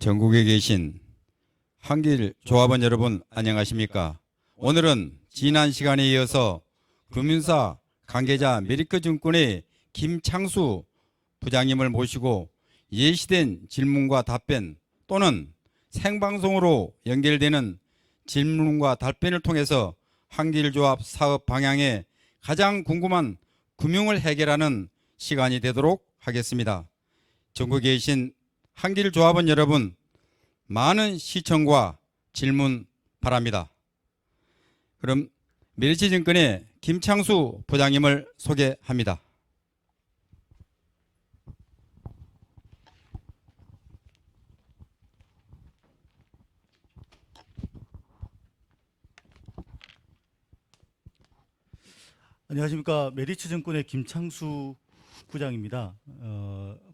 전국에 계신 한길 조합원 여러분 안녕하십니까? 오늘은 지난 시간에 이어서 금융사 관계자 메리크증권의 김창수 부장님을 모시고 예시된 질문과 답변 또는 생방송으로 연결되는 질문과 답변을 통해서 한길조합 사업 방향에 가장 궁금한 금융을 해결하는 시간이 되도록 하겠습니다. 전국에 계신 한길조합원 여러분 많은 시청과 질문 바랍니다. 그럼 메리츠증권의 김창수 부장님을 소개합니다. 안녕하십니까. 메리츠증권의 김창수 부장입니다.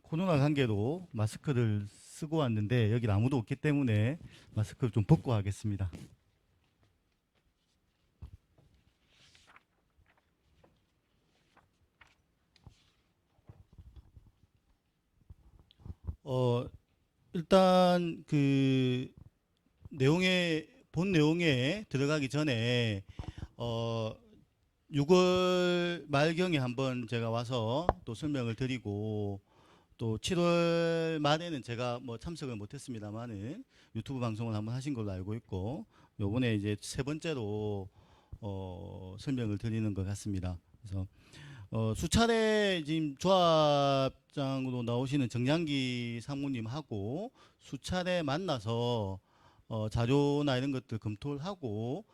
코로나 관계로 마스크를 쓰고 왔는데 여기 아무도 없기 때문에 마스크를 좀 벗고 하겠습니다. 일단 그 본 내용에 들어가기 전에 6월 말경에 한번 제가 와서 또 설명을 드리고 또 7월 말에는 제가 뭐 참석을 못했습니다만은 유튜브 방송을 한번 하신 걸로 알고 있고 요번에 이제 세 번째로 설명을 드리는 것 같습니다. 그래서 수차례 지금 조합장으로 나오시는 정량기 상무님하고 수차례 만나서 자료나 이런 것들 검토를 하고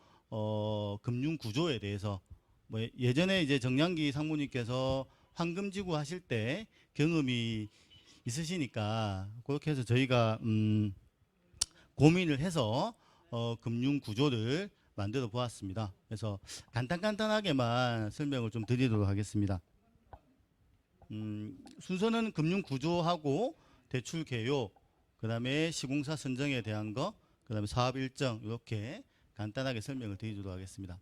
금융 구조에 대해서 뭐 예전에 이제 정량기 상무님께서 황금지구 하실 때 경험이 있으시니까 그렇게 해서 저희가 고민을 해서 금융 구조를 만들어 보았습니다. 그래서 간단하게만 설명을 좀 드리도록 하겠습니다. 순서는 금융 구조하고 대출 개요, 그다음에 시공사 선정에 대한 거, 그다음에 사업 일정 이렇게 간단하게 설명을 드리도록 하겠습니다.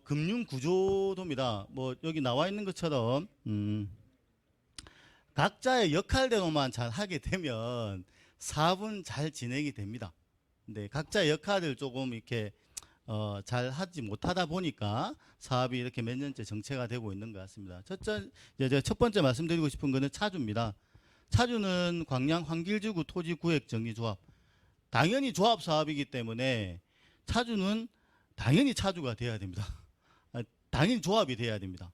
금융 구조도입니다. 뭐 여기 나와 있는 것처럼 각자의 역할대로만 잘 하게 되면 사업은 잘 진행이 됩니다. 근데 각자의 역할을 조금 이렇게 잘 하지 못하다 보니까 사업이 이렇게 몇 년째 정체가 되고 있는 것 같습니다. 제가 첫 번째 말씀드리고 싶은 거는 차주입니다. 차주는 광양 황길지구 토지구획정리조합, 당연히 조합 사업이기 때문에 차주는 당연히 차주가 돼야 됩니다. 당연히 조합이 돼야 됩니다.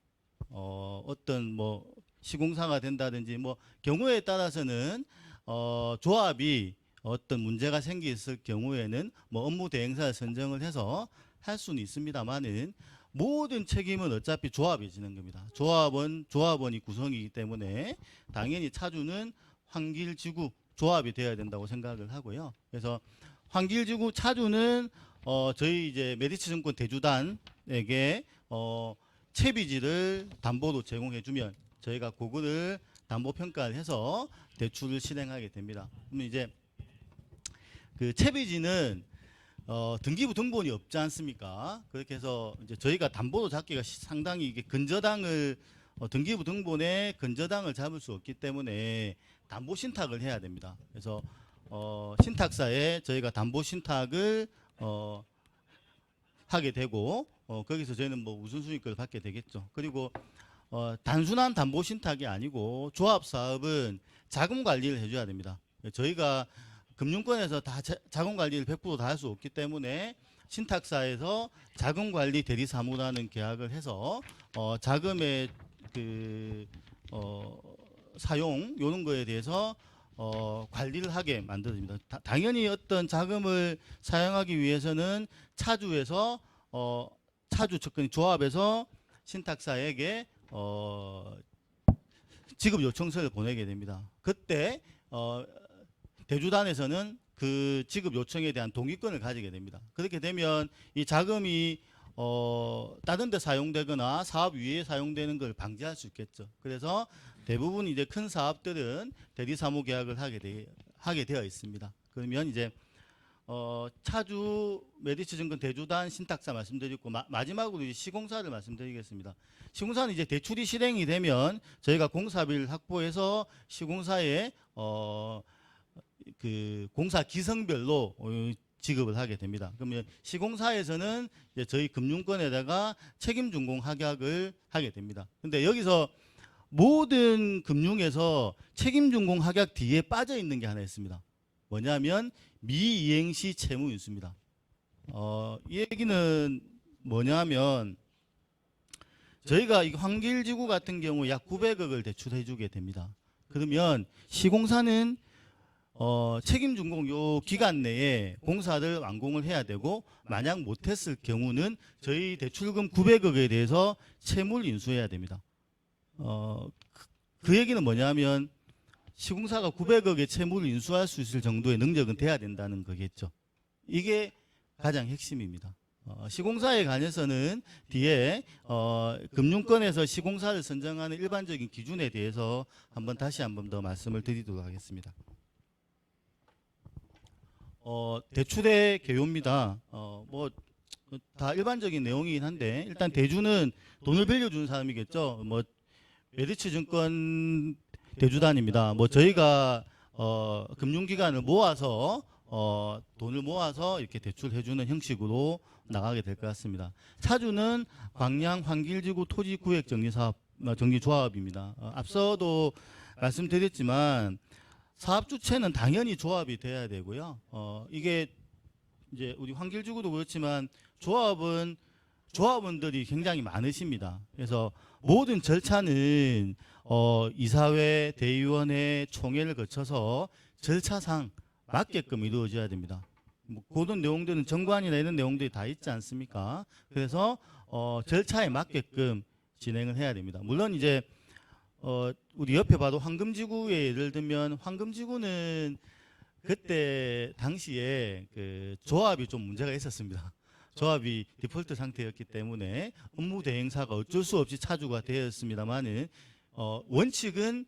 어떤 뭐 시공사가 된다든지 뭐 경우에 따라서는 조합이 어떤 문제가 생겼을 경우에는 뭐 업무 대행사를 선정을 해서 할 수는 있습니다만은 모든 책임은 어차피 조합이 지는 겁니다. 조합원이 구성이기 때문에 당연히 차주는 황길지구 조합이 되어야 된다고 생각을 하고요. 그래서 황길지구 차주는 저희 이제 메리츠증권 대주단에게 채비지를 담보로 제공해주면 저희가 그거를 담보 평가를 해서 대출을 실행하게 됩니다. 그러면 이제 그 채비지는 등기부 등본이 없지 않습니까? 그렇게 해서 이제 저희가 담보로 잡기가 상당히 이게 근저당을 등기부 등본에 근저당을 잡을 수 없기 때문에 담보 신탁을 해야 됩니다. 그래서 신탁사에 저희가 담보 신탁을 하게 되고 거기서 저희는 뭐 우선순위권을 받게 되겠죠. 그리고 단순한 담보 신탁이 아니고 조합 사업은 자금 관리를 해줘야 됩니다. 저희가 금융권에서 다 자금 관리를 100% 다 할 수 없기 때문에 신탁사에서 자금 관리 대리 사무라는 계약을 해서 자금의 그 사용 이런 거에 대해서 관리를 하게 만들어집니다. 당연히 어떤 자금을 사용하기 위해서는 차주에서 차주 측근 조합에서 신탁사에게 지급 요청서를 보내게 됩니다. 그때 대주단에서는 그 지급 요청에 대한 동의권을 가지게 됩니다. 그렇게 되면 이 자금이 다른 데 사용되거나 사업 위에 사용되는 걸 방지할 수 있겠죠. 그래서 대부분 이제 큰 사업들은 대리사무 계약을 하게 되어 있습니다. 그러면 이제 차주 메리츠증권 대주단 신탁사 말씀드리고 마지막으로 이제 시공사를 말씀드리겠습니다. 시공사는 이제 대출이 실행이 되면 저희가 공사비를 확보해서 시공사에 그 공사 기성별로 지급을 하게 됩니다. 그러면 시공사에서는 이제 저희 금융권에다가 책임 준공 확약을 하게 됩니다. 근데 여기서 모든 금융에서 책임 준공 확약 뒤에 빠져 있는 게 하나 있습니다. 뭐냐면 미이행시 채무 인수입니다. 이 얘기는 뭐냐면 저희가 이 황길지구 같은 경우 약 900억을 대출해 주게 됩니다. 그러면 시공사는 책임 준공 요 기간 내에 공사를 완공을 해야 되고, 만약 못했을 경우는 저희 대출금 900억에 대해서 채무를 인수해야 됩니다. 그 얘기는 뭐냐면 시공사가 900억의 채무를 인수할 수 있을 정도의 능력은 돼야 된다는 거겠죠. 이게 가장 핵심입니다. 시공사에 관해서는 뒤에 금융권에서 시공사를 선정하는 일반적인 기준에 대해서 다시 한번 더 말씀을 드리도록 하겠습니다. 대출의 개요입니다. 뭐 다 일반적인 내용이긴 한데, 일단 대주는 돈을 빌려주는 사람이겠죠. 뭐 메리츠증권 대주단입니다. 뭐 저희가 금융기관을 모아서 돈을 모아서 이렇게 대출해주는 형식으로 나가게 될 것 같습니다. 차주는 광양 황길지구 토지구획정리사업 정리조합입니다. 앞서도 말씀드렸지만 사업 주체는 당연히 조합이 돼야 되고요. 이게 이제 우리 황길지구도 그렇지만 조합원들이 굉장히 많으십니다. 그래서 모든 절차는 이사회, 대의원회, 총회를 거쳐서 절차상 맞게끔 이루어져야 됩니다. 뭐 그런 내용들은 정관이나 이런 내용들이 다 있지 않습니까? 그래서 절차에 맞게끔 진행을 해야 됩니다. 물론 이제 우리 옆에 봐도 황금지구에 예를 들면, 황금지구는 그때 당시에 그 조합이 좀 문제가 있었습니다. 조합이 디폴트 상태였기 때문에 업무 대행사가 어쩔 수 없이 차주가 되었습니다만은 원칙은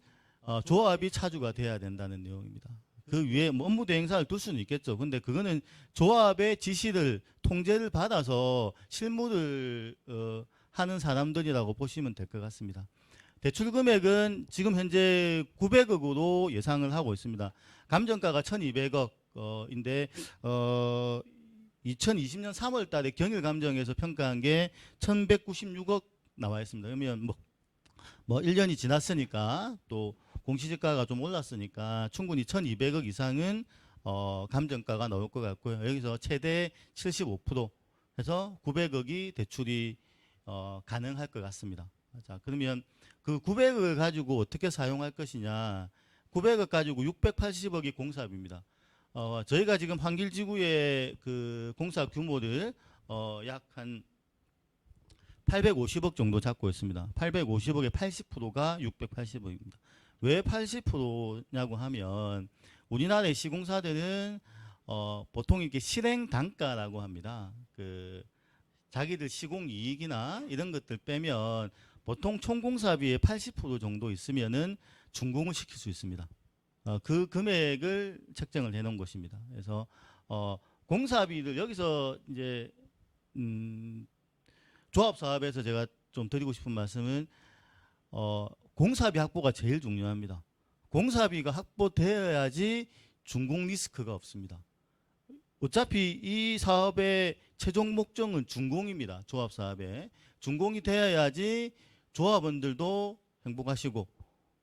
조합이 차주가 돼야 된다는 내용입니다. 그 위에 뭐 업무 대행사를 둘 수는 있겠죠. 근데 그거는 조합의 지시를, 통제를 받아서 실무를 하는 사람들이라고 보시면 될 것 같습니다. 대출 금액은 지금 현재 900억으로 예상을 하고 있습니다. 감정가가 1,200억인데 2020년 3월 달에 경일 감정에서 평가한 게 1,196억 나와 있습니다. 그러면 뭐 1년이 지났으니까 또 공시지가가 좀 올랐으니까 충분히 1,200억 이상은 감정가가 나올 것 같고요. 여기서 최대 75% 해서 900억이 대출이 가능할 것 같습니다. 자, 그러면 그 900억을 가지고 어떻게 사용할 것이냐. 900억 가지고 680억이 공사비입니다. 저희가 지금 황길지구의 그 공사 규모를 약 한 850억 정도 잡고 있습니다. 850억의 80%가 680억입니다. 왜 80%냐고 하면 우리나라의 시공사들은 보통 이렇게 실행 단가라고 합니다. 그 자기들 시공 이익이나 이런 것들 빼면 보통 총공사비의 80% 정도 있으면은 준공을 시킬 수 있습니다. 그 금액을 책정을 해놓은 것입니다. 그래서 공사비를 여기서 이제 조합 사업에서 제가 좀 드리고 싶은 말씀은 공사비 확보가 제일 중요합니다. 공사비가 확보되어야지 준공 리스크가 없습니다. 어차피 이 사업의 최종 목적은 준공입니다. 조합 사업에 준공이 되어야지 조합원들도 행복하시고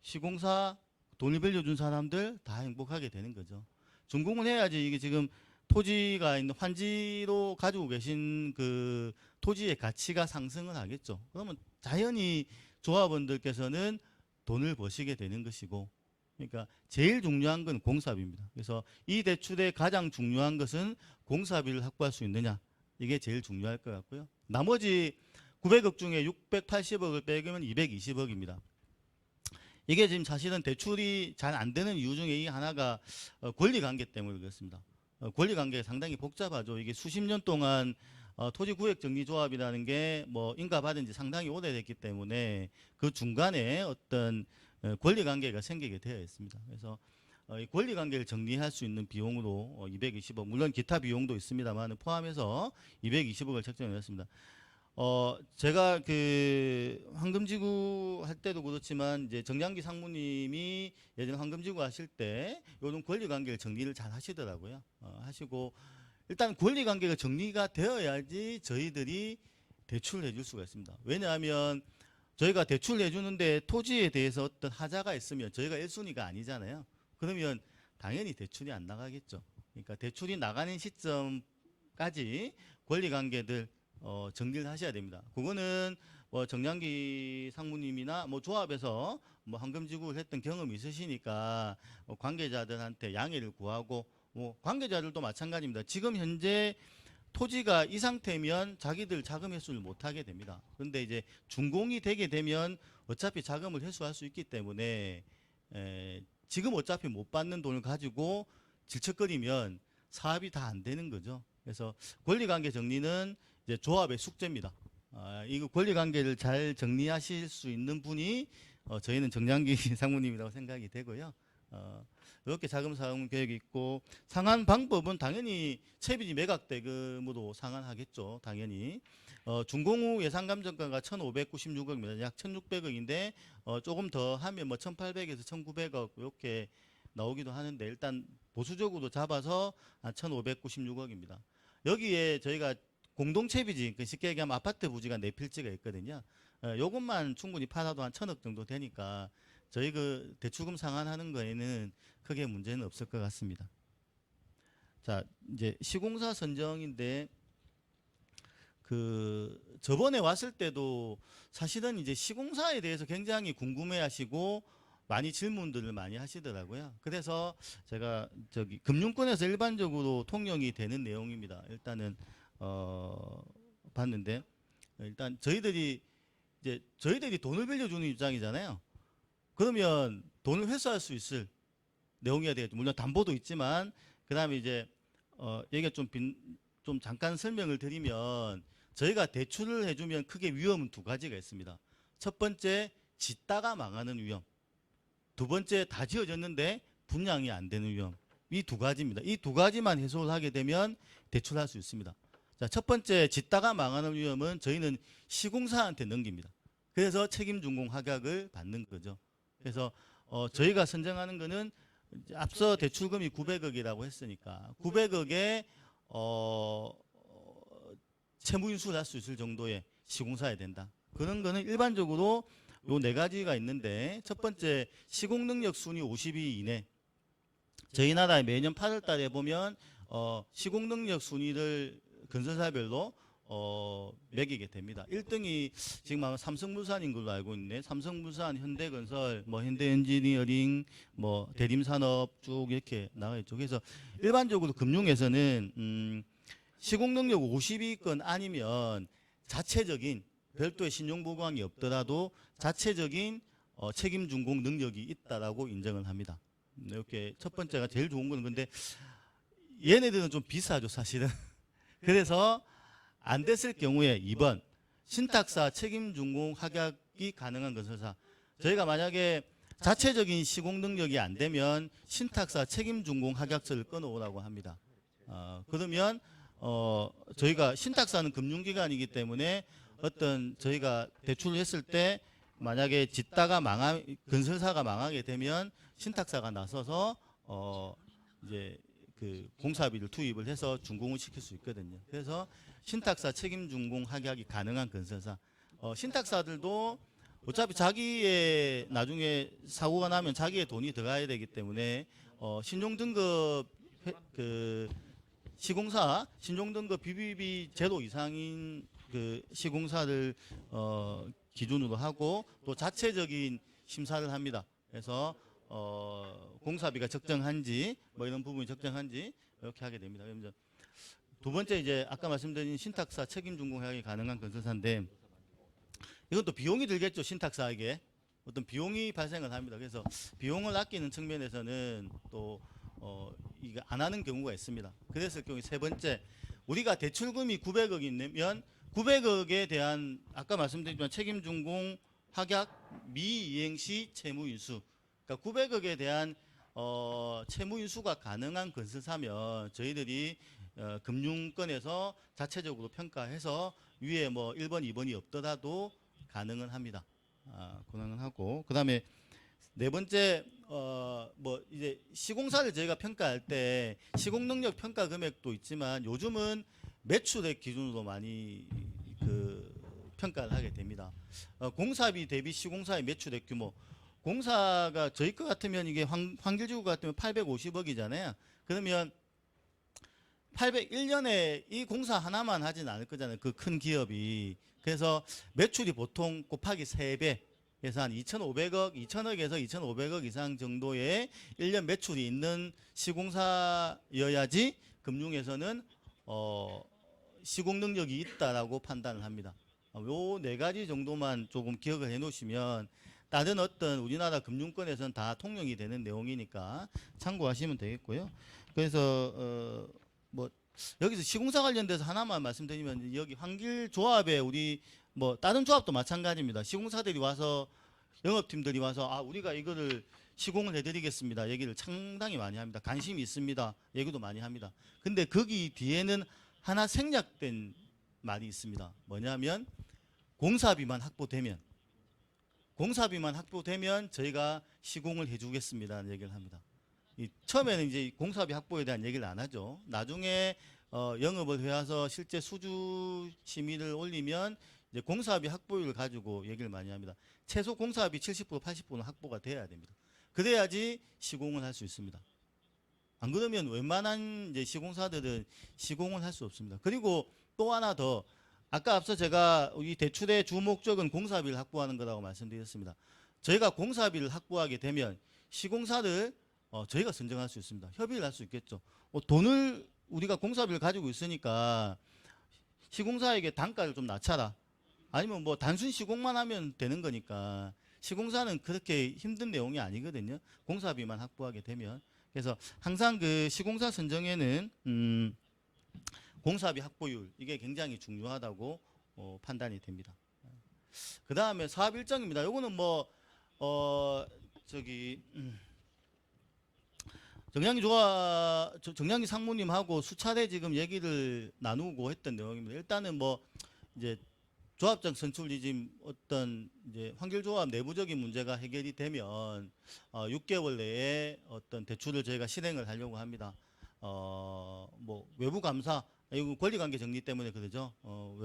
시공사 돈을 빌려준 사람들 다 행복하게 되는 거죠. 준공을 해야지 이게 지금 토지가 있는 환지로 가지고 계신 그 토지의 가치가 상승을 하겠죠. 그러면 자연히 조합원들께서는 돈을 버시게 되는 것이고, 그러니까 제일 중요한 건 공사비입니다. 그래서 이 대출의 가장 중요한 것은 공사비를 확보할 수 있느냐, 이게 제일 중요할 것 같고요. 나머지 900억 중에 680억을 빼면 220억입니다. 이게 지금 사실은 대출이 잘 안 되는 이유 중에 이 하나가 권리관계 때문에 그렇습니다. 권리관계가 상당히 복잡하죠. 이게 수십 년 동안 토지구획정리조합이라는 게 뭐 인가받은 지 상당히 오래됐기 때문에 그 중간에 어떤 권리관계가 생기게 되어 있습니다. 그래서 이 권리관계를 정리할 수 있는 비용으로 220억, 물론 기타 비용도 있습니다만 포함해서 220억을 책정했습니다. 제가 그 황금지구 할 때도 그렇지만 이제 정량기 상무님이 예전에 황금지구 하실 때 요런 권리 관계를 정리를 잘 하시더라고요. 하시고 일단 권리 관계가 정리가 되어야지 저희들이 대출을 해줄 수가 있습니다. 왜냐하면 저희가 대출을 해주는데 토지에 대해서 어떤 하자가 있으면 저희가 1순위가 아니잖아요. 그러면 당연히 대출이 안 나가겠죠. 그러니까 대출이 나가는 시점까지 권리 관계들 정리를 하셔야 됩니다. 그거는 뭐 정량기 상무님이나 뭐 조합에서 뭐 황금지구를 했던 경험이 있으시니까 관계자들한테 양해를 구하고 뭐 관계자들도 마찬가지입니다. 지금 현재 토지가 이 상태면 자기들 자금 회수를 못 하게 됩니다. 그런데 이제 준공이 되게 되면 어차피 자금을 회수할 수 있기 때문에 지금 어차피 못 받는 돈을 가지고 질척거리면 사업이 다 안 되는 거죠. 그래서 권리관계 정리는 이제 조합의 숙제입니다. 이거 권리관계를 잘 정리하실 수 있는 분이 저희는 정량기 상무님이라고 생각이 되고요. 이렇게 자금 사용 계획이 있고 상환 방법은 당연히 채비지 매각 대금으로 상환하겠죠. 당연히 준공 후 예상 감정가가 1,596억입니다. 약 1,600억인데 조금 더 하면 뭐 1,800에서 1,900억 이렇게 나오기도 하는데 일단 보수적으로 잡아서 한 1,596억입니다. 여기에 저희가 공동 채비지, 쉽게 얘기하면 아파트 부지가 4필지가 있거든요. 요것만 충분히 팔아도 한 1,000억 정도 되니까 저희 그 대출금 상환하는 거에는 크게 문제는 없을 것 같습니다. 자, 이제 시공사 선정인데 그 저번에 왔을 때도 사실은 이제 시공사에 대해서 굉장히 궁금해하시고 많이 질문들을 많이 하시더라고요. 그래서 제가 저기 금융권에서 일반적으로 통용이 되는 내용입니다. 일단은 봤는데 일단 저희들이 돈을 빌려주는 입장이잖아요. 그러면 돈을 회수할 수 있을 내용이어야 되겠죠. 물론 담보도 있지만 그다음에 이제 얘기가 좀 잠깐 설명을 드리면 저희가 대출을 해주면 크게 위험은 2가지가 있습니다. 첫 번째 짓다가 망하는 위험. 두 번째 다 지어졌는데 분양이 안 되는 위험. 이 2가지입니다. 이 2가지만 해소를 하게 되면 대출할 수 있습니다. 자, 첫 번째 짓다가 망하는 위험은 저희는 시공사한테 넘깁니다. 그래서 책임 준공 확약을 받는 거죠. 그래서 저희가 선정하는 거는 앞서 대출금이 900억이라고 했으니까 900억에 채무 인수를 할 수 있을 정도의 시공사야 된다. 그런 거는 일반적으로 요 4가지가 있는데 첫 번째 시공 능력 순위 50위 이내. 저희 나라에 매년 8월 달에 보면 시공 능력 순위를 건설사별로 매기게 됩니다. 1등이 지금 아마 삼성물산인 걸로 알고 있네. 삼성물산, 현대건설, 뭐 현대엔지니어링, 뭐 대림산업 쭉 이렇게 나가 있죠. 그래서 일반적으로 금융에서는 시공능력 50위권 아니면 자체적인 별도의 신용보강이 없더라도 자체적인 책임 준공 능력이 있다라고 인정을 합니다. 이렇게 첫 번째가 제일 좋은 거는 근데 얘네들은 좀 비싸죠, 사실은. 그래서 안 됐을 경우에 2번 신탁사 책임 준공 확약이 가능한 건설사. 저희가 만약에 자체적인 시공 능력이 안 되면 신탁사 책임 준공 확약서를 끊어오라고 합니다. 그러면 저희가 신탁사는 금융기관이기 때문에 어떤 저희가 대출을 했을 때 만약에 짓다가 건설사가 망하게 되면 신탁사가 나서서 이제 그 공사비를 투입을 해서 준공을 시킬 수 있거든요. 그래서 신탁사 책임 준공 확약이 가능한 건설사. 신탁사들도 어차피 자기의 나중에 사고가 나면 자기의 돈이 들어가야 되기 때문에 신용등급 그 시공사 신용등급 BBB 제로 이상인 그 시공사를 기준으로 하고 또 자체적인 심사를 합니다. 그래서 공사비가 적정한지 뭐 이런 부분이 적정한지 이렇게 하게 됩니다. 그러면 두 번째 이제 아까 말씀드린 신탁사 책임 준공 확약이 가능한 건설사인데 이건 또 비용이 들겠죠. 신탁사에게 어떤 비용이 발생을 합니다. 그래서 비용을 아끼는 측면에서는 또 이거 안 하는 경우가 있습니다. 그랬을 경우에 세 번째 우리가 대출금이 900억이면 900억에 대한 아까 말씀드렸지만 책임 준공 확약 미이행 시 채무 인수. 그러니까 900억에 대한 채무 인수가 가능한 건설사면 저희들이 금융권에서 자체적으로 평가해서 위에 뭐 1번, 2번이 없더라도 가능은 합니다. 가능은 하고 그다음에 네 번째 뭐 이제 시공사를 저희가 평가할 때 시공 능력 평가 금액도 있지만 요즘은 매출액 기준으로 많이 그 평가를 하게 됩니다. 공사비 대비 시공사의 매출액 규모. 공사가 저희 거 같으면 이게 환길지구 같으면 850억이잖아요. 그러면 801년에 이 공사 하나만 하진 않을 거잖아요. 그 큰 기업이. 그래서 매출이 보통 곱하기 3배. 그래서 한 2,500억, 2,000억에서 2,500억 이상 정도의 1년 매출이 있는 시공사여야지 금융에서는 시공 능력이 있다라고 판단을 합니다. 요 네 가지 정도만 조금 기억을 해 놓으시면 다른 어떤 우리나라 금융권에서는 다 통용이 되는 내용이니까 참고하시면 되겠고요. 그래서 뭐 여기서 시공사 관련돼서 하나만 말씀드리면 여기 환길조합에 우리 뭐 다른 조합도 마찬가지입니다. 시공사들이 와서 영업팀들이 와서 우리가 이거를 시공을 해드리겠습니다. 얘기를 상당히 많이 합니다. 관심이 있습니다. 얘기도 많이 합니다. 근데 거기 뒤에는 하나 생략된 말이 있습니다. 뭐냐면 공사비만 확보되면 저희가 시공을 해주겠습니다는 얘기를 합니다. 처음에는 이제 공사비 확보에 대한 얘기를 안 하죠. 나중에 영업을 해와서 실제 수주 심의를 올리면 이제 공사비 확보율을 가지고 얘기를 많이 합니다. 최소 공사비 70% 80%는 확보가 돼야 됩니다. 그래야지 시공을 할 수 있습니다. 안 그러면 웬만한 이제 시공사들은 시공을 할 수 없습니다. 그리고 또 하나 더 아까 앞서 제가 이 대출의 주 목적은 공사비를 확보하는 거라고 말씀드렸습니다. 저희가 공사비를 확보하게 되면 시공사를 저희가 선정할 수 있습니다. 협의를 할 수 있겠죠. 돈을 우리가 공사비를 가지고 있으니까 시공사에게 단가를 좀 낮춰라. 아니면 뭐 단순 시공만 하면 되는 거니까 시공사는 그렇게 힘든 내용이 아니거든요. 공사비만 확보하게 되면. 그래서 항상 그 시공사 선정에는 공사비 확보율 이게 굉장히 중요하다고 판단이 됩니다. 그 다음에 사업 일정입니다. 요거는 뭐 정량기 상무님하고 수차례 지금 얘기를 나누고 했던 내용입니다. 일단은 뭐 이제 조합장 선출이 지금 어떤 이제 환결조합 내부적인 문제가 해결이 되면 6개월 내에 어떤 대출을 저희가 실행을 하려고 합니다. 뭐 외부 감사 이거 권리관계 정리 때문에 그러죠.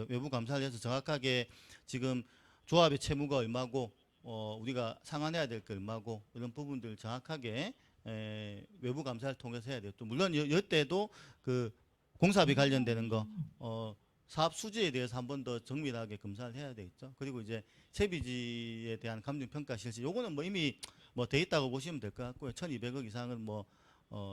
외부 감사를 해서 정확하게 지금 조합의 채무가 얼마고 우리가 상환해야 될 게 얼마고 이런 부분들 정확하게 외부 감사를 통해서 해야 돼요. 또 물론 이때도 그 공사비 관련되는 거 사업 수지에 대해서 한 번 더 정밀하게 검사를 해야 되겠죠. 그리고 이제 세비지에 대한 감정평가 실시 요거는 뭐 이미 뭐 돼 있다고 보시면 될 것 같고요. 1,200억 이상은 뭐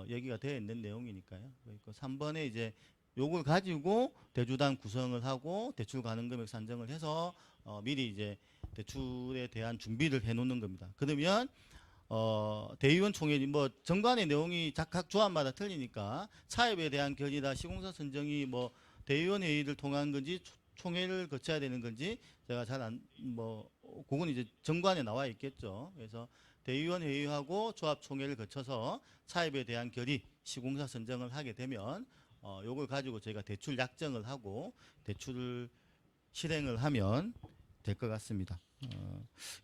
얘기가 되어 있는 내용이니까요. 그러니까 3번에 이제 요걸 가지고 대주단 구성을 하고 대출 가능 금액 산정을 해서 미리 이제 대출에 대한 준비를 해 놓는 겁니다. 그러면 대의원 총회니 뭐 정관의 내용이 각 조합마다 틀리니까 차입에 대한 결의나 시공사 선정이 뭐 대의원 회의를 통한 건지 총회를 거쳐야 되는 건지 제가 그건 이제 정관에 나와 있겠죠. 그래서 대의원 회의하고 조합 총회를 거쳐서 차입에 대한 결의 시공사 선정을 하게 되면 요걸 가지고 저희가 대출 약정을 하고 대출을 실행을 하면 될 것 같습니다.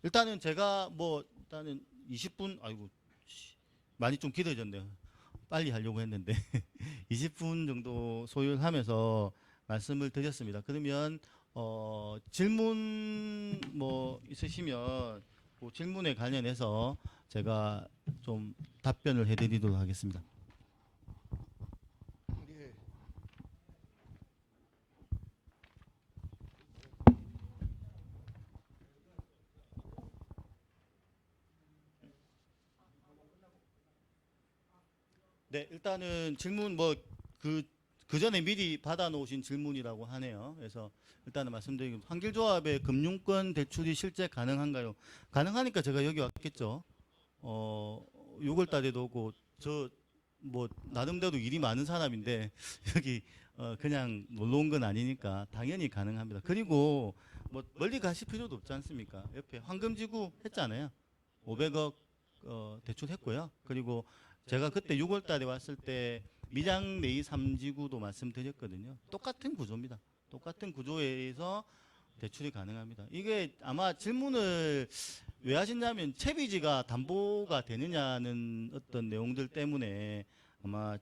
일단은 제가 일단은 20분 많이 좀 길어졌네요. 빨리 하려고 했는데 20분 정도 소요하면서 말씀을 드렸습니다. 그러면 질문 있으시면 그 질문에 관련해서 제가 좀 답변을 해드리도록 하겠습니다. 네, 일단은 질문 그 전에 미리 받아놓으신 질문이라고 하네요. 그래서 일단은 말씀드리면 환길조합의 금융권 대출이 실제 가능한가요? 가능하니까 제가 여기 왔겠죠. 6월 달에도 오고 나름대로 일이 많은 사람인데 여기 그냥 놀러 온 건 아니니까 당연히 가능합니다. 그리고 멀리 가실 필요도 없지 않습니까? 옆에 황금지구 했잖아요. 500억 대출했고요. 그리고 제가 그때 6월 달에 왔을 때 미장 내이 3지구도 말씀드렸거든요. 똑같은 구조입니다. 똑같은 구조에 의해서 대출이 가능합니다. 이게 아마 질문을 왜 하셨냐면 채비지가 담보가 되느냐는 어떤 내용들 때문에 아마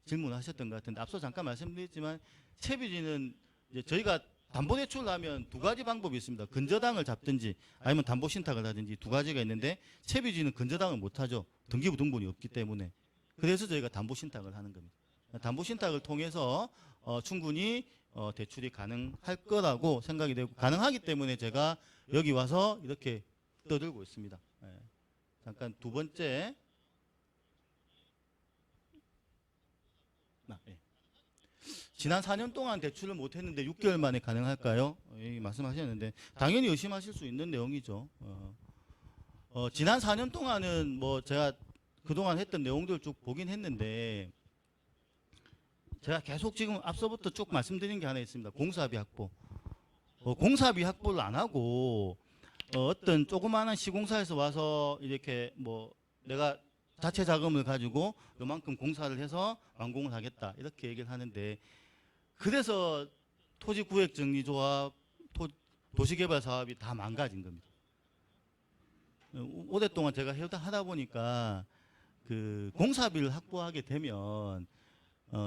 질문하셨던 것 같은데 앞서 잠깐 말씀드렸지만 채비지는 이제 저희가 담보대출을 하면 두 가지 방법이 있습니다. 근저당을 잡든지 아니면 담보신탁을 하든지 두 가지가 있는데 채비지는 근저당을 못하죠. 등기부 등본이 없기 때문에. 그래서 저희가 담보신탁을 하는 겁니다. 담보신탁을 통해서 충분히 대출이 가능할 거라고 생각이 되고 가능하기 때문에 제가 여기 와서 이렇게 떠들고 있습니다. 예. 잠깐 두 번째. 예. 지난 4년 동안 대출을 못했는데 6개월 만에 가능할까요? 말씀하셨는데 당연히 의심하실 수 있는 내용이죠. 지난 4년 동안은 뭐 제가 그동안 했던 내용들 쭉 보긴 했는데 제가 계속 지금 앞서부터 쭉 말씀드린 게 하나 있습니다. 공사비 확보. 공사비 확보를 안 하고 어떤 조그마한 시공사에서 와서 이렇게 뭐 내가 자체 자금을 가지고 요만큼 공사를 해서 완공을 하겠다 이렇게 얘기를 하는데 그래서 토지구획정리조합, 도시개발 사업이 다 망가진 겁니다. 오랫동안 제가 하다 보니까 그 공사비를 확보하게 되면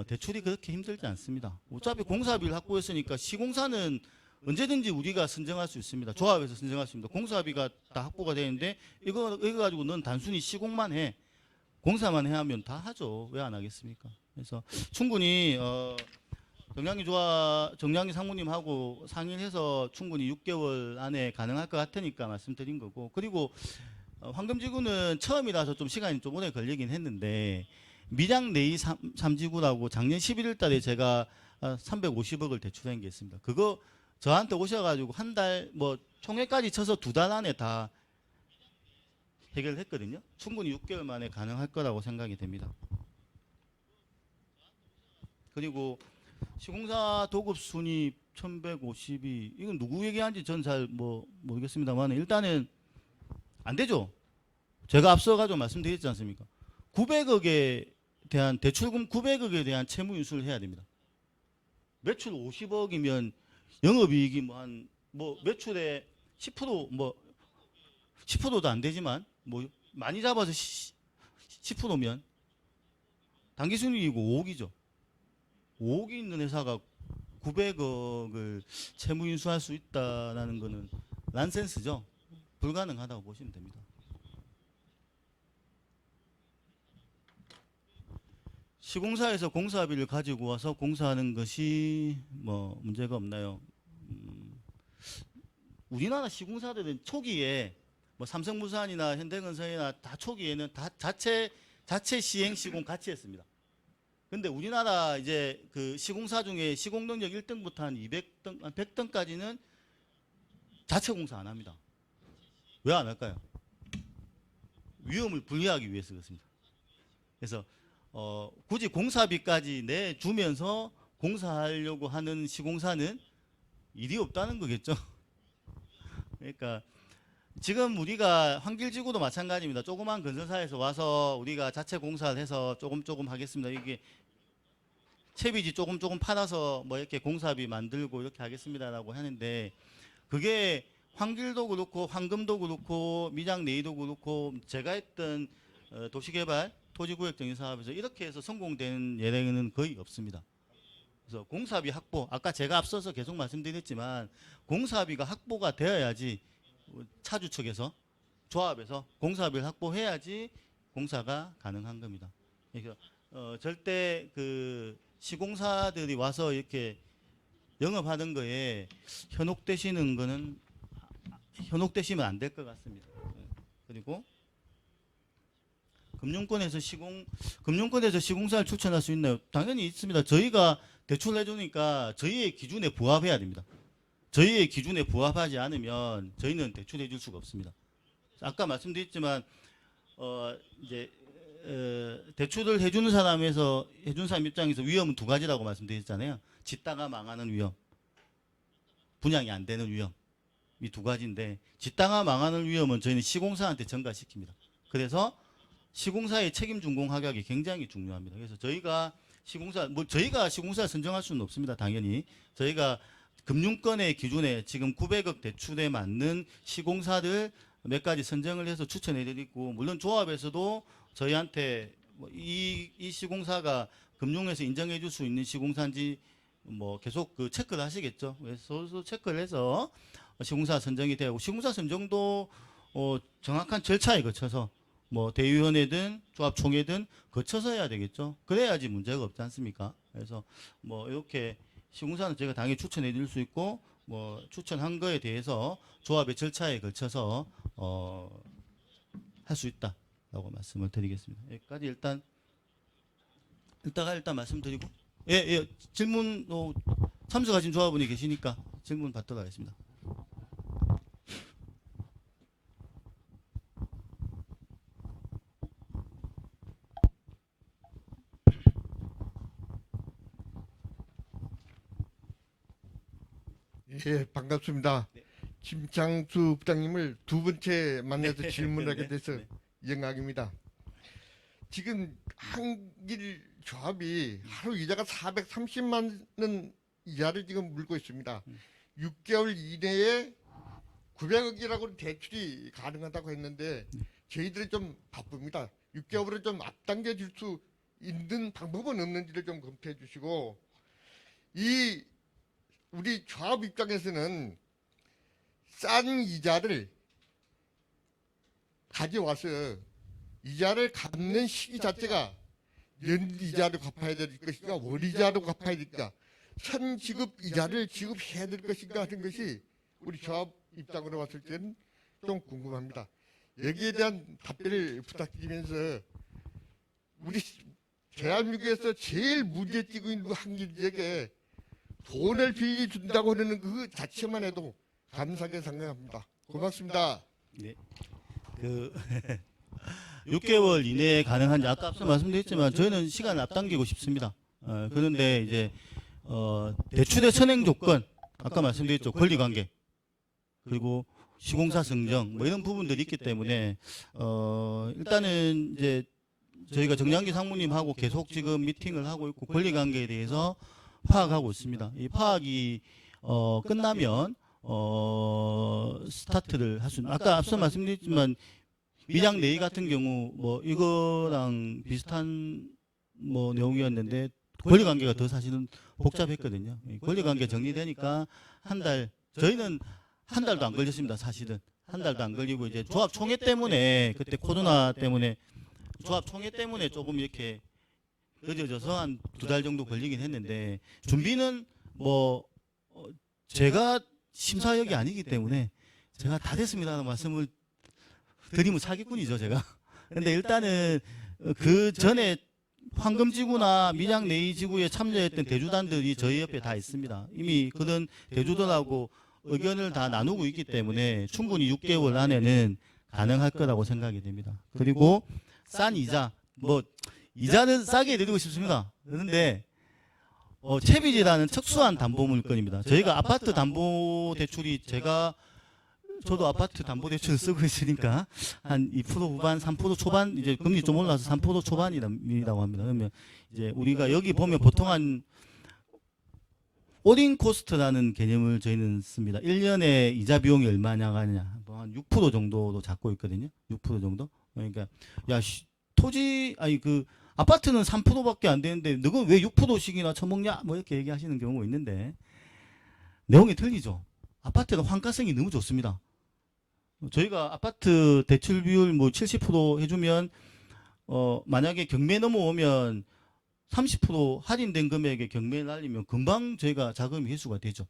대출이 그렇게 힘들지 않습니다. 어차피 공사비를 확보했으니까 시공사는 언제든지 우리가 선정할 수 있습니다. 조합에서 선정할 수 있습니다. 공사비가 다 확보가 되는데 이거 가지고 넌 단순히 시공만 해. 공사만 해 하면 다 하죠. 왜 안 하겠습니까? 그래서 충분히 정량기 상무님하고 상의를 해서 충분히 6개월 안에 가능할 것 같으니까 말씀드린 거고 그리고 황금지구는 처음이라서 좀 시간이 좀 오래 걸리긴 했는데 밀양 내이 3지구라고 작년 11월 달에 제가 350억을 대출한 게 있습니다. 그거 저한테 오셔가지고 한 달 뭐 총회까지 쳐서 2달 안에 다 해결했거든요. 충분히 6개월 만에 가능할 거라고 생각이 됩니다. 그리고 시공사 도급 순위 1152 이건 누구 얘기하는지 전 잘 모르겠습니다만 일단은 안 되죠. 제가 앞서 가지고 말씀드렸지 않습니까? 900억에 대한 대출금 900억에 대한 채무 인수를 해야 됩니다. 매출 50억이면 영업이익이 매출의 10%도 안 되지만 많이 잡아서 10%면 당기순이익이고 5억이죠. 5억이 있는 회사가 900억을 채무 인수할 수 있다라는 거는 란센스죠. 불가능하다고 보시면 됩니다. 시공사에서 공사비를 가지고 와서 공사하는 것이 문제가 없나요? 우리나라 시공사들은 초기에 삼성물산이나 현대건설이나 다 초기에는 다 자체 시행 시공 같이 했습니다. 근데 우리나라 이제 그 시공사 중에 시공 능력 1등부터 한 200등, 한 100등까지는 자체 공사 안 합니다. 왜 안 할까요? 위험을 분리하기 위해서 그렇습니다. 그래서 굳이 공사비까지 내주면서 공사하려고 하는 시공사는 일이 없다는 거겠죠. 그러니까 지금 우리가 환길지구도 마찬가지입니다. 조그만 건설사에서 와서 우리가 자체 공사를 해서 조금 하겠습니다. 이게 채비지 조금 팔아서 이렇게 공사비 만들고 이렇게 하겠습니다라고 하는데 그게 환길도 그렇고 황금도 그렇고 미장 내이도 그렇고 제가 했던 도시개발 토지구획 정리 사업에서 이렇게 해서 성공된 예례는 거의 없습니다. 그래서 공사비 확보 아까 제가 앞서서 계속 말씀드렸지만 공사비가 확보가 되어야지 차주 측에서 조합에서 공사비를 확보해야지 공사가 가능한 겁니다. 그래서 절대 그 시공사들이 와서 이렇게 영업하는 거에 현혹되시면 안 될 것 같습니다. 그리고 금융권에서 시공사를 추천할 수 있나요? 당연히 있습니다. 저희가 대출을 해주니까 저희의 기준에 부합해야 됩니다. 저희의 기준에 부합하지 않으면 저희는 대출해 줄 수가 없습니다. 아까 말씀드렸지만 대출을 해준 사람 입장에서 위험은 두 가지라고 말씀드렸잖아요. 짓다가 망하는 위험, 분양이 안 되는 위험 이 두 가지인데 짓다가 망하는 위험은 저희는 시공사한테 전가시킵니다. 그래서 시공사의 책임 준공 합약이 굉장히 중요합니다. 그래서 저희가 시공사를 선정할 수는 없습니다. 당연히 저희가 금융권의 기준에 지금 900억 대출에 맞는 시공사들 몇 가지 선정을 해서 추천해드리고, 물론 조합에서도 저희한테 이 시공사가 금융에서 인정해줄 수 있는 시공사인지 계속 그 체크를 하시겠죠. 그래서 체크를 해서 시공사 선정이 되고, 시공사 선정도 정확한 절차에 거쳐서 대위원회든 조합총회든 거쳐서 해야 되겠죠. 그래야지 문제가 없지 않습니까? 그래서 이렇게 시공사는 제가 당연히 추천해 드릴 수 있고, 추천한 거에 대해서 조합의 절차에 걸쳐서 할 수 있다라고 말씀을 드리겠습니다. 여기까지 일단 말씀드리고, 예, 질문 참석하신 조합원이 계시니까 질문 받도록 하겠습니다. 예, 반갑습니다. 네. 김창수 부장님을 두 번째 만나서 질문하게 네, 돼서 네. 영광입니다. 지금 한길 조합이 하루 이자가 430만 원 이하를 지금 물고 있습니다. 6개월 이내에 900억이라고 대출이 가능하다고 했는데 저희들이 좀 바쁩니다. 6개월을 좀 앞당겨 줄 수 있는 방법은 없는지를 좀 검토해 주시고, 이 우리 조합 입장에서는 싼 이자를 가져와서 이자를 갚는 시기 자체가 연이자로 갚아야 될 것인가 월이자로 갚아야 될까, 선지급 이자를 지급해야 될 것인가 하는 것이 우리 조합 입장으로 봤을 때는 좀 궁금합니다. 여기에 대한 답변을 부탁드리면서, 우리 대한민국에서 제일 문제 띄고 있는 한길 지역에 돈을 빌려준다고 하는 그 자체만 해도 감사하게 생각합니다. 고맙습니다. 네. 6개월 이내에 가능한지 아까 앞서 말씀드렸지만 저희는 시간을 앞당기고 싶습니다. 그런데 이제 대출의 선행 조건, 아까 말씀드렸죠. 권리관계, 그리고 시공사 승정 이런 부분들이 있기 때문에 일단은 이제 저희가 정량기 상무님하고 계속 지금 미팅을 하고 있고, 권리관계에 대해서 파악하고 있습니다. 이 파악이 끝나면 스타트를 할 수 있는, 아까 앞서 말씀드렸지만 미장 내의 같은 경우 이거랑 비슷한 내용이었는데 권리관계가 더 사실은 복잡했거든요. 권리관계 정리되니까 저희는 한 달도 안 걸렸습니다. 사실은 한 달도 안 걸리고, 이제 조합 총회 때문에, 그때 코로나 때문에 조합 총회 때문에 조금 이렇게 늦어져서 한 2달 정도 걸리긴 했는데, 준비는 제가 심사역이 아니기 때문에 제가 다 됐습니다라는 말씀을 드리면 사기꾼이죠, 제가. 근데 일단은 그 전에 황금지구나 미장 내의지구에 참여했던 대주단들이 저희 옆에 다 있습니다. 이미 그런 대주들하고 의견을 다 나누고 있기 때문에 충분히 6개월 안에는 가능할 거라고 생각이 됩니다. 그리고 싼 이자, 이자는 싸게 드리고 싶습니다. 그런데 채비지라는 특수한 담보 물건입니다. 저희가 아파트 담보 대출이, 저도 아파트 담보 대출을 쓰고 있으니까 한 2% 후반, 3% 초반, 이제 금리 좀 올라서 3% 초반이라고 합니다. 그러면 이제 우리가 여기 보면 보통 한 올인 코스트라는 개념을 저희는 씁니다. 1년에 이자 비용이 얼마냐 하느냐, 한 6% 정도도 잡고 있거든요. 6% 정도. 그러니까 아파트는 3%밖에 안 되는데 너는 왜 6%씩이나 처먹냐 이렇게 얘기하시는 경우가 있는데, 내용이 틀리죠. 아파트는 환가성이 너무 좋습니다. 저희가 아파트 대출 비율 70% 해주면 만약에 경매 넘어오면 30% 할인된 금액에 경매를 날리면 금방 저희가 자금이 회수가 되죠.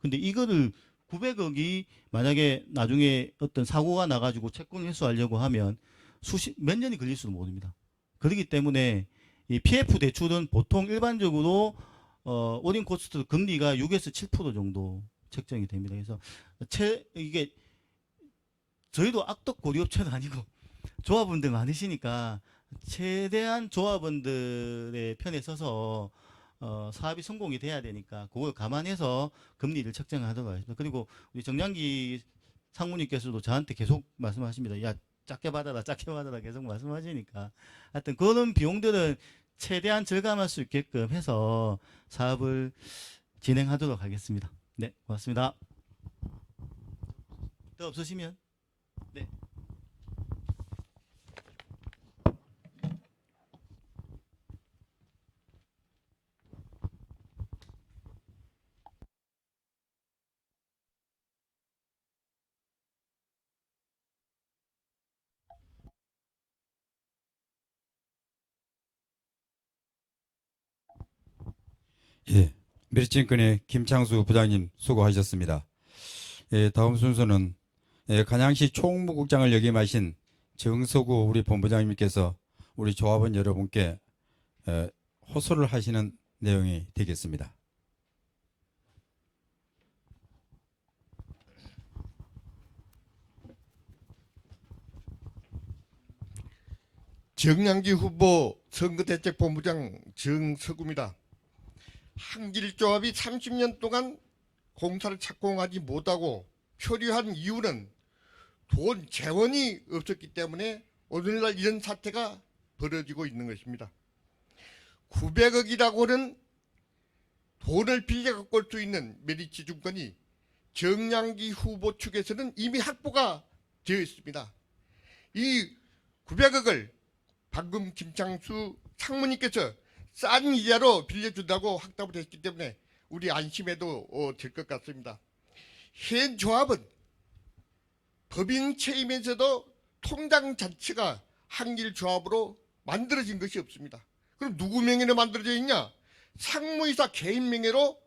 근데 이거를 900억이 만약에 나중에 어떤 사고가 나가지고 채권 회수하려고 하면 몇 년이 걸릴 수도 모릅니다. 그렇기 때문에 이 PF 대출은 보통 일반적으로 올인 코스트 금리가 6에서 7% 정도 책정이 됩니다. 그래서 이게 저희도 악덕 고리업체는 아니고 조합원들 많으시니까 최대한 조합원들의 편에 서서 사업이 성공이 돼야 되니까 그걸 감안해서 금리를 책정하도록 하겠습니다. 그리고 우리 정량기 상무님께서도 저한테 계속 말씀하십니다. 야, 작게 받아라 계속 말씀하시니까, 하여튼 그런 비용들은 최대한 절감할 수 있게끔 해서 사업을 진행하도록 하겠습니다. 네, 고맙습니다. 더 없으시면 네. 예, 메리츠증권의 김창수 부장님 수고하셨습니다. 예, 다음 순서는 간양시 총무국장을 역임하신 정서구 우리 본부장님께서 우리 조합원 여러분께 호소를 하시는 내용이 되겠습니다. 정양기 후보 선거대책본부장 정서구입니다. 한길조합이 30년 동안 공사를 착공하지 못하고 표류한 이유는 돈 재원이 없었기 때문에 오늘날 이런 사태가 벌어지고 있는 것입니다. 900억이라고 하는 돈을 빌려 갖고 올 수 있는 메리츠증권이 정양기 후보 측에서는 이미 확보가 되어 있습니다. 이 900억을 방금 김창수 상무님께서 싼 이자로 빌려준다고 확답을 했기 때문에 우리 안심해도 될 것 같습니다. 현 조합은 법인 체이면서도 통장 자체가 한길조합으로 만들어진 것이 없습니다. 그럼 누구 명의로 만들어져 있냐? 상무이사 개인 명의로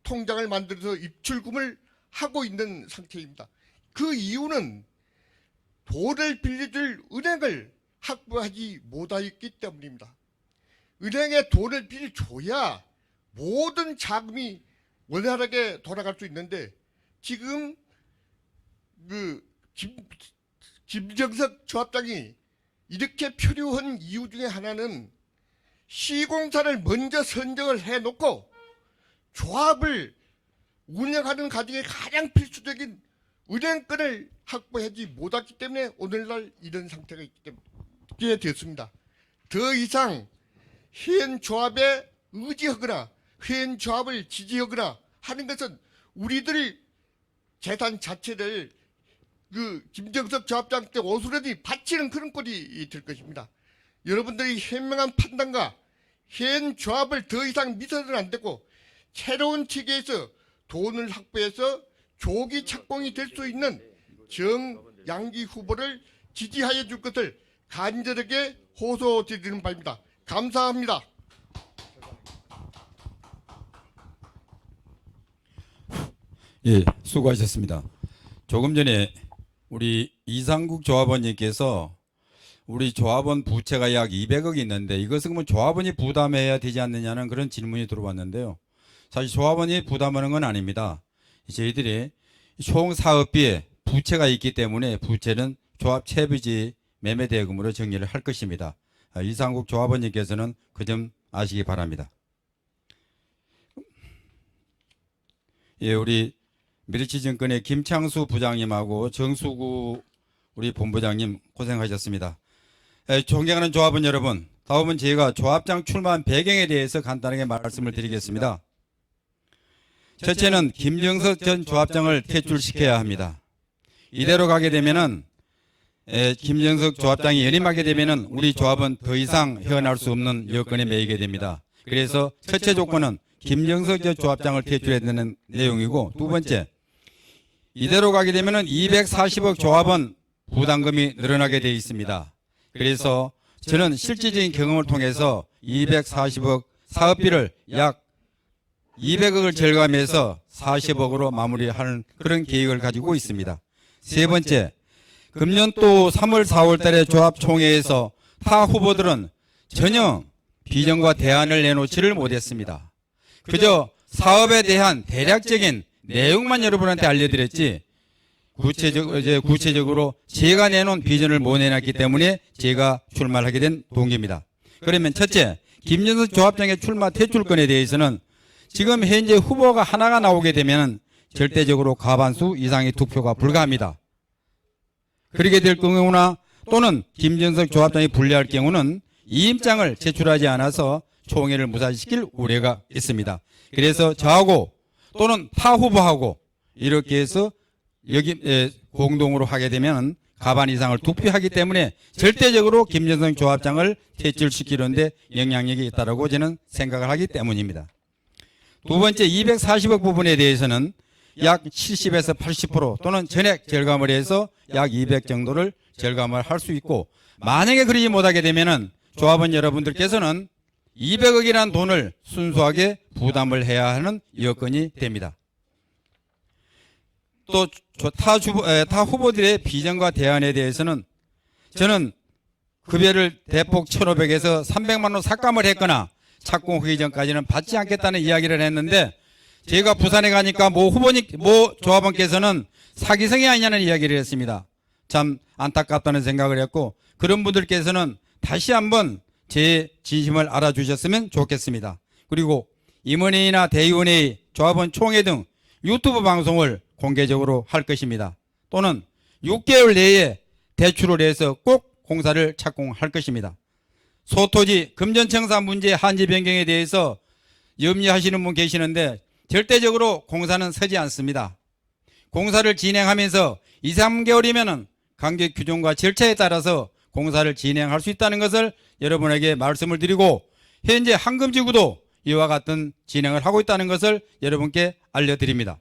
통장을 만들어서 입출금을 하고 있는 상태입니다. 그 이유는 돈을 빌려줄 은행을 확보하지 못하였기 때문입니다. 은행에 돈을 빌려줘야 모든 자금이 원활하게 돌아갈 수 있는데 지금 김정석 조합장이 이렇게 표류한 이유 중에 하나는 시공사를 먼저 선정을 해놓고 조합을 운영하는 과정에 가장 필수적인 은행권을 확보하지 못했기 때문에 오늘날 이런 상태가 있게 됐습니다. 더 이상 현 조합에 의지하거나 현 조합을 지지하거나 하는 것은 우리들 재산 자체를 김정석 조합장 때 오스러지 바치는 그런 꼴이 될 것입니다. 여러분들이 현명한 판단과 현 조합을 더 이상 믿어서는 안 되고 새로운 체계에서 돈을 확보해서 조기 착공이 될 수 있는 정양기 후보를 지지하여 줄 것을 간절하게 호소드리는 바입니다. 감사합니다. 예, 수고하셨습니다. 조금 전에 우리 이상국 조합원님께서 우리 조합원 부채가 약 200억이 있는데 이것은 그러면 조합원이 부담해야 되지 않느냐는 그런 질문이 들어왔는데요. 사실 조합원이 부담하는 건 아닙니다. 저희들이 총 사업비에 부채가 있기 때문에 부채는 조합 채비지 매매대금으로 정리를 할 것입니다. 이상국 조합원님께서는 그 점 아시기 바랍니다. 예, 우리 메리츠증권의 김창수 부장님하고 정수구 우리 본부장님 고생하셨습니다. 존경하는 조합원 여러분, 다음은 저희가 조합장 출마한 배경에 대해서 간단하게 말씀을 드리겠습니다. 첫째는 김정석 전 조합장을 퇴출시켜야 합니다. 이대로 가게 되면은 김정석 조합장이 연임하게 되면은 우리 조합은 더 이상 헤어날 수 없는 여건에 매이게 됩니다. 그래서 첫째 조건은 김정석 전 조합장을 퇴출해야 되는 내용이고, 두 번째, 이대로 가게 되면은 240억 조합원 부담금이 늘어나게 되어 있습니다. 그래서 저는 실질적인 경험을 통해서 240억 사업비를 약 200억을 절감해서 40억으로 마무리하는 그런 계획을 가지고 있습니다. 세 번째, 금년 또 3월 4월 달에 조합총회에서 타 후보들은 전혀 비전과 대안을 내놓지를 못했습니다. 그저 사업에 대한 대략적인 내용만 여러분한테 알려드렸지 구체적으로 제가 내놓은 비전을 못 내놨기 때문에 제가 출마를 하게 된 동기입니다. 그러면 첫째, 김정석 조합장의 출마 퇴출권에 대해서는 지금 현재 후보가 하나가 나오게 되면 절대적으로 과반수 이상의 투표가 불가합니다. 그렇게 될 경우나 또는 김정석 조합장이 불리할 경우는 이임장을 제출하지 않아서 총회를 무산시킬 우려가 있습니다. 그래서 저하고 또는 타 후보하고 이렇게 해서 여기 공동으로 하게 되면 과반 이상을 투표하기 때문에 절대적으로 김정석 조합장을 퇴출시키는데 영향력이 있다고 저는 생각을 하기 때문입니다. 두 번째 240억 부분에 대해서는 약 70에서 80% 또는 전액 절감을 해서 약 200 정도를 절감을 할 수 있고, 만약에 그러지 못하게 되면은 조합원 여러분들께서는 200억이라는 돈을 순수하게 부담을 해야 하는 여건이 됩니다. 또 타 후보들의 비전과 대안에 대해서는 저는 급여를 대폭 1,500에서 300만 원 삭감을 했거나 착공하기 전까지는 받지 않겠다는 이야기를 했는데, 제가 부산에 가니까 모 조합원께서는 사기성이 아니냐는 이야기를 했습니다. 참 안타깝다는 생각을 했고, 그런 분들께서는 다시 한번 제 진심을 알아주셨으면 좋겠습니다. 그리고 임원회의나 대의원회의, 조합원 총회 등 유튜브 방송을 공개적으로 할 것입니다. 또는 6개월 내에 대출을 해서 꼭 공사를 착공할 것입니다. 소토지 금전청사 문제 한지 변경에 대해서 염려하시는 분 계시는데 절대적으로 공사는 서지 않습니다. 공사를 진행하면서 2, 3개월이면은 관계 규정과 절차에 따라서 공사를 진행할 수 있다는 것을 여러분에게 말씀을 드리고, 현재 황금지구도 이와 같은 진행을 하고 있다는 것을 여러분께 알려드립니다.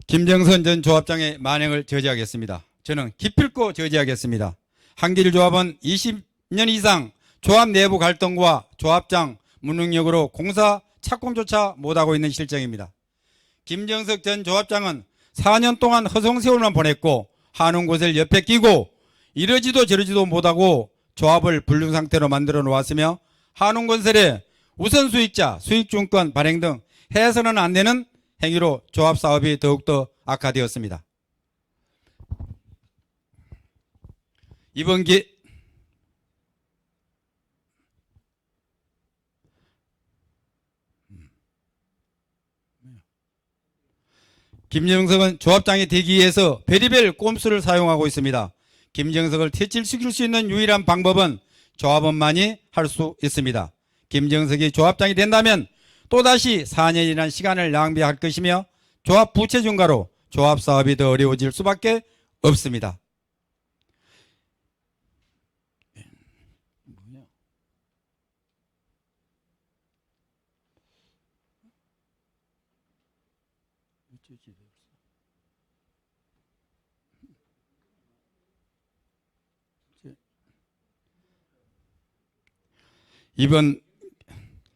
김정선 전 조합장의 만행을 저지하겠습니다. 저는 기필코 저지하겠습니다. 한길조합은 20년 이상 조합 내부 갈등과 조합장 무능력으로 공사 착공조차 못하고 있는 실정입니다. 김정석 전 조합장은 4년 동안 허송세월만 보냈고 하는 곳을 옆에 끼고 이러지도 저러지도 못하고 조합을 불능 상태로 만들어 놓았으며, 한웅건설의 우선수익자 수익증권 발행 등 해서는 안 되는 행위로 조합 사업이 더욱더 악화되었습니다. 이번 김정석은 조합장이 되기 위해서 별의별 꼼수를 사용하고 있습니다. 김정석을 퇴출시킬 수 있는 유일한 방법은 조합원만이 할 수 있습니다. 김정석이 조합장이 된다면 또다시 4년이라는 시간을 낭비할 것이며 조합 부채 증가로 조합 사업이 더 어려워질 수밖에 없습니다.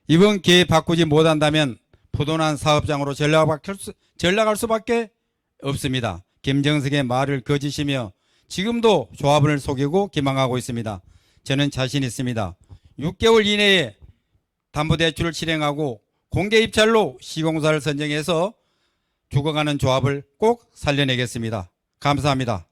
이번 기회에 바꾸지 못한다면 부도난 사업장으로 전락할 수밖에 없습니다. 김정석의 말을 거짓이며 지금도 조합원을 속이고 기망하고 있습니다. 저는 자신 있습니다. 6개월 이내에 담보대출을 실행하고 공개 입찰로 시공사를 선정해서 죽어가는 조합을 꼭 살려내겠습니다. 감사합니다.